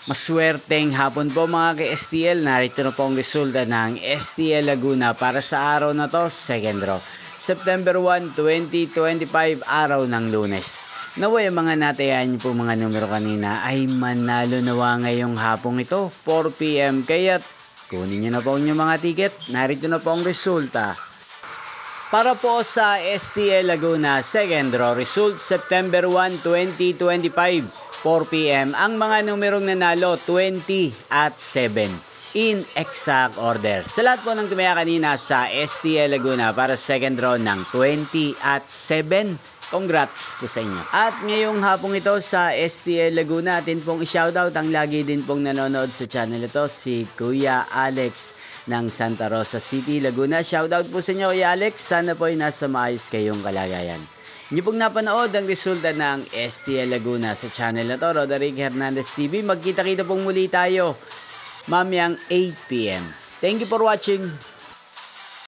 Maswerteng hapon po mga ka-STL. Narito na po ang resulta ng STL Laguna para sa araw na to, second draw. September 1, 2025, araw ng Lunes. Naway ang mga natayan niyo po mga numero kanina ay manalo nawa ngayong hapong ito, 4 PM. Kaya't kunin niyo na po ang inyong mga ticket. Narito na po ang resulta. Para po sa STL Laguna, second draw result, September 1, 2025, 4 PM. Ang mga numerong nanalo, 20 at 7. In exact order. Sa lahat po ng tumaya kanina sa STL Laguna para second draw ng 20 at 7. Congrats po sa inyo. At ngayong hapong ito sa STL Laguna, atin pong i-shoutout ang lagi din pong nanonood sa channel ito, si Kuya Alex ng Santa Rosa City, Laguna. Shoutout po sa inyo, Kuya Alex. Sana po ay nasa maayos kayong kalagayan. Hindi pong napanood ang resulta ng STL Laguna sa channel na to, Roderick Hernandez TV. Magkita-kita pong muli tayo mamayang 8 PM. Thank you for watching.